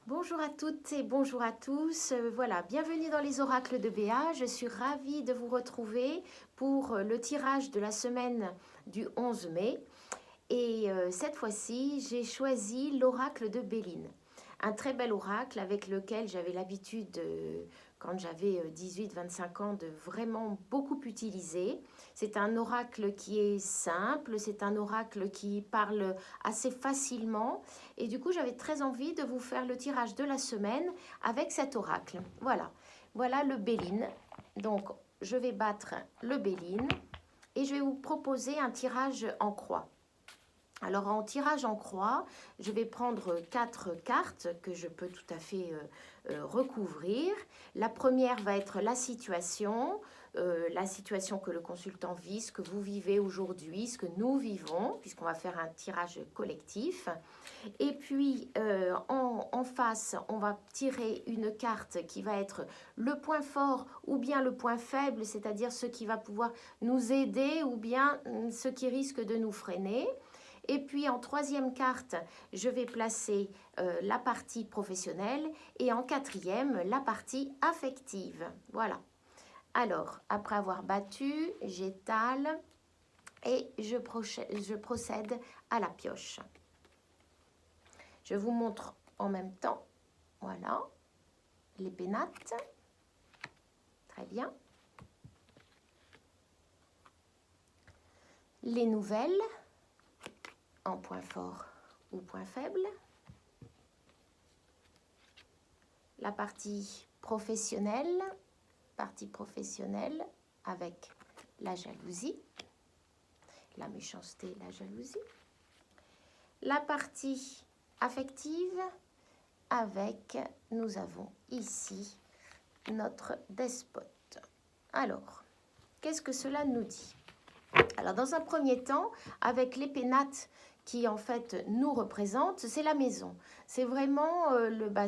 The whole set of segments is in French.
Bonjour à toutes et bonjour à tous. Voilà, bienvenue dans les oracles de Béa. Je suis ravie de vous retrouver pour le tirage de la semaine du 11 mai. Et cette fois-ci, j'ai choisi l'oracle de Béline. Un très bel oracle avec lequel j'avais l'habitude, quand j'avais 18-25 ans, de vraiment beaucoup utiliser. C'est un oracle qui est simple, c'est un oracle qui parle assez facilement. Et du coup, j'avais très envie de vous faire le tirage de la semaine avec cet oracle. Voilà, voilà le Béline. Donc, je vais battre le Béline et je vais vous proposer un tirage en croix. Alors en tirage en croix, je vais prendre 4 cartes que je peux tout à fait recouvrir. La première va être la situation que le consultant vit, ce que vous vivez aujourd'hui, ce que nous vivons, puisqu'on va faire un tirage collectif. Et puis en face, on va tirer une carte qui va être le point fort ou bien le point faible, c'est-à-dire ce qui va pouvoir nous aider ou bien ce qui risque de nous freiner. Et puis en troisième carte, je vais placer la partie professionnelle et en quatrième, la partie affective. Voilà. Alors, après avoir battu, j'étale et je procède à la pioche. Je vous montre en même temps, voilà, les pénates. Très bien. Les nouvelles en point fort ou point faible. La partie professionnelle avec la jalousie, la méchanceté, la jalousie. La partie affective avec, nous avons ici notre despote. Alors, qu'est-ce que cela nous dit? Alors, dans un premier temps, avec les pénates qui en fait nous représentent, c'est la maison. C'est vraiment,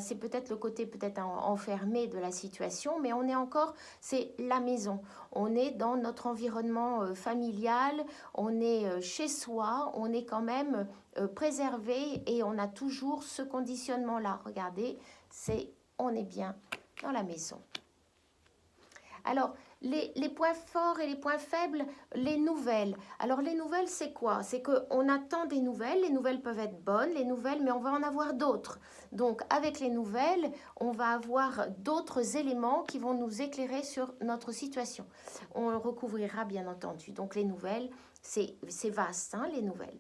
c'est peut-être le côté peut-être enfermé de la situation, mais on est encore, c'est la maison. On est dans notre environnement familial, on est chez soi, on est quand même préservé et on a toujours ce conditionnement-là. Regardez, on est bien dans la maison. Alors, les points forts et les points faibles, les nouvelles. Alors, les nouvelles, c'est quoi? C'est qu'on attend des nouvelles. Les nouvelles peuvent être bonnes, les nouvelles, mais on va en avoir d'autres. Donc, avec les nouvelles, on va avoir d'autres éléments qui vont nous éclairer sur notre situation. On le recouvrira, bien entendu. Donc, les nouvelles, c'est vaste, hein, les nouvelles.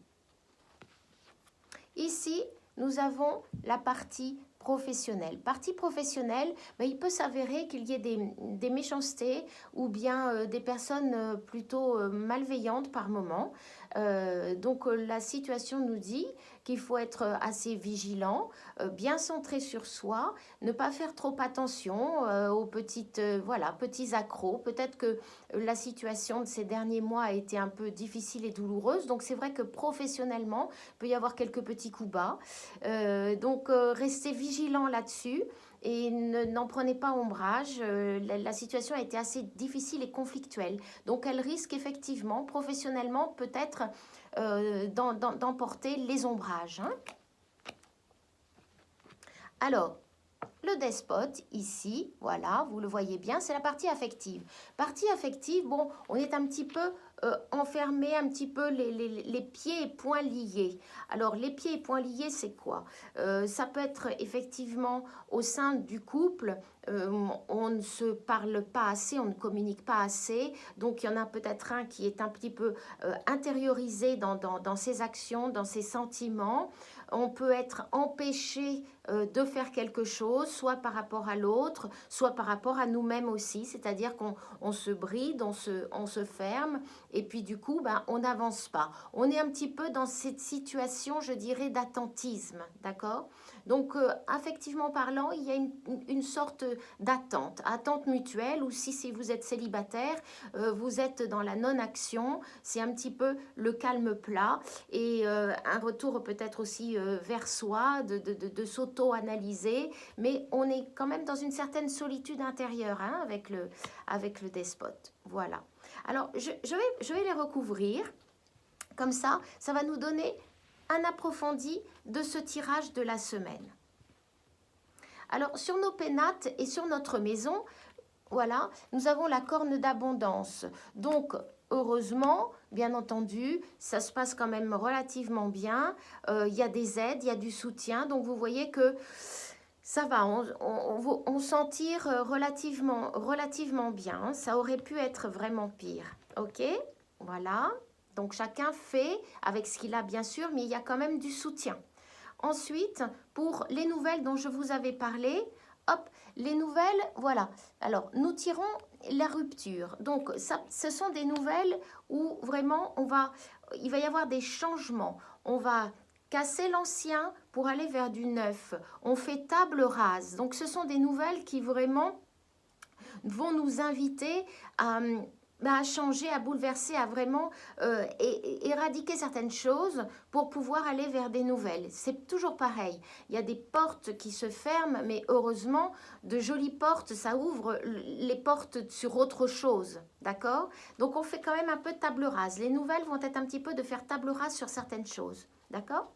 Ici, nous avons la partie professionnelle. Partie professionnelle, il peut s'avérer qu'il y ait des méchancetés ou bien des personnes plutôt malveillantes par moment. Donc la situation nous dit qu'il faut être assez vigilant, bien centré sur soi, ne pas faire trop attention aux petits accros. Peut-être que la situation de ces derniers mois a été un peu difficile et douloureuse, donc c'est vrai que professionnellement, il peut y avoir quelques petits coups bas. Donc restez vigilant là-dessus et n'en prenez pas ombrage. La situation a été assez difficile et conflictuelle. Donc elle risque effectivement, professionnellement, peut-être d'emporter les ombrages. Hein. Alors, le despote, ici, voilà, vous le voyez bien, c'est la partie affective. Partie affective, bon, on est un petit peu enfermé, un petit peu les pieds et poings liés. Alors, les pieds et poings liés, c'est quoi? Ça peut être effectivement au sein du couple, on ne se parle pas assez, on ne communique pas assez. Donc, il y en a peut-être un qui est un petit peu intériorisé dans ses actions, dans ses sentiments. On peut être empêché de faire quelque chose, soit par rapport à l'autre, soit par rapport à nous-mêmes aussi. C'est-à-dire qu'on se bride, on se ferme, et puis du coup, on n'avance pas. On est un petit peu dans cette situation, je dirais, d'attentisme, d'accord? Donc, affectivement parlant, il y a une sorte attente mutuelle, ou si vous êtes célibataire, vous êtes dans la non-action, c'est un petit peu le calme plat, et un retour peut-être aussi vers soi, de s'auto-analyser, mais on est quand même dans une certaine solitude intérieure hein, avec le despote. Voilà. Alors, je vais les recouvrir. Comme ça va nous donner un approfondi de ce tirage de la semaine. Alors, sur nos pénates et sur notre maison, voilà, nous avons la corne d'abondance. Donc, heureusement, bien entendu, ça se passe quand même relativement bien. Il y a des aides, il y a du soutien. Donc, vous voyez que ça va, on s'en tire relativement bien. Ça aurait pu être vraiment pire. OK? Voilà. Donc, chacun fait avec ce qu'il a, bien sûr, mais il y a quand même du soutien. Ensuite, pour les nouvelles dont je vous avais parlé, hop, les nouvelles, voilà. Alors, nous tirons la rupture. Donc, ça, ce sont des nouvelles où vraiment, il va y avoir des changements. On va casser l'ancien pour aller vers du neuf. On fait table rase. Donc, ce sont des nouvelles qui vraiment vont nous inviter à changer, à bouleverser, à vraiment éradiquer certaines choses pour pouvoir aller vers des nouvelles. C'est toujours pareil. Il y a des portes qui se ferment, mais heureusement, de jolies portes, ça ouvre les portes sur autre chose. D'accord? Donc, on fait quand même un peu de table rase. Les nouvelles vont être un petit peu de faire table rase sur certaines choses. D'accord?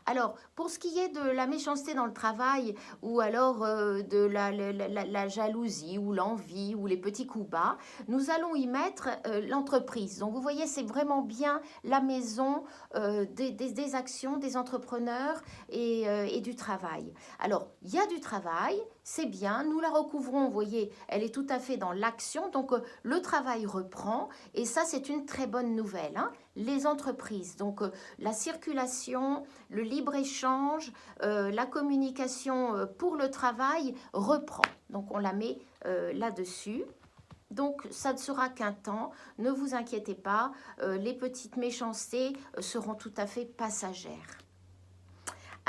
Alors, pour ce qui est de la méchanceté dans le travail, ou alors de la jalousie, ou l'envie, ou les petits coups bas, nous allons y mettre l'entreprise. Donc, vous voyez, c'est vraiment bien la maison des actions, des entrepreneurs et du travail. Alors, il y a du travail, c'est bien, nous la recouvrons, vous voyez, elle est tout à fait dans l'action, donc le travail reprend, et ça, c'est une très bonne nouvelle, hein. Les entreprises, donc la circulation, le libre-échange, la communication pour le travail reprend. Donc, on la met là-dessus. Donc, ça ne sera qu'un temps, ne vous inquiétez pas, les petites méchancetés seront tout à fait passagères.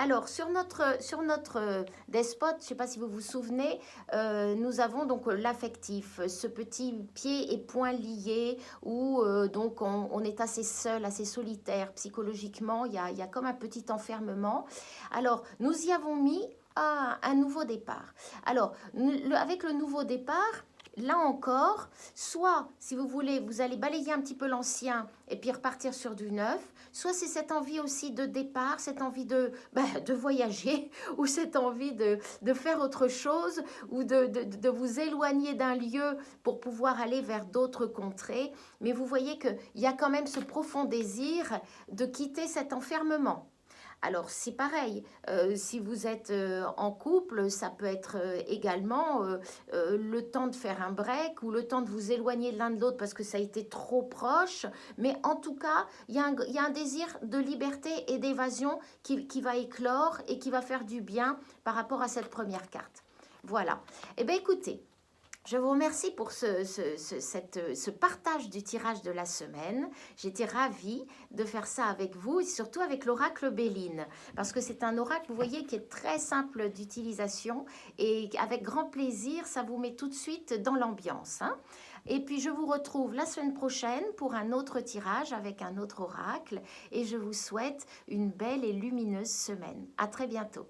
Alors, sur notre despote, je ne sais pas si vous vous souvenez, nous avons donc l'affectif, ce petit pied et poing liés où donc on est assez seul, assez solitaire psychologiquement, il y a comme un petit enfermement. Alors, nous y avons mis un nouveau départ. Alors, avec le nouveau départ, là encore, soit, si vous voulez, vous allez balayer un petit peu l'ancien et puis repartir sur du neuf, soit c'est cette envie aussi de départ, cette envie de voyager, ou cette envie de faire autre chose, ou de vous éloigner d'un lieu pour pouvoir aller vers d'autres contrées. Mais vous voyez qu'il y a quand même ce profond désir de quitter cet enfermement. Alors, c'est pareil, si vous êtes en couple, ça peut être également le temps de faire un break ou le temps de vous éloigner l'un de l'autre parce que ça a été trop proche. Mais en tout cas, il y a un désir de liberté et d'évasion qui va éclore et qui va faire du bien par rapport à cette première carte. Voilà. Eh bien, écoutez, je vous remercie pour ce partage du tirage de la semaine. J'étais ravie de faire ça avec vous et surtout avec l'oracle Béline parce que c'est un oracle, vous voyez, qui est très simple d'utilisation et avec grand plaisir, ça vous met tout de suite dans l'ambiance, hein. Et puis, je vous retrouve la semaine prochaine pour un autre tirage avec un autre oracle et je vous souhaite une belle et lumineuse semaine. À très bientôt.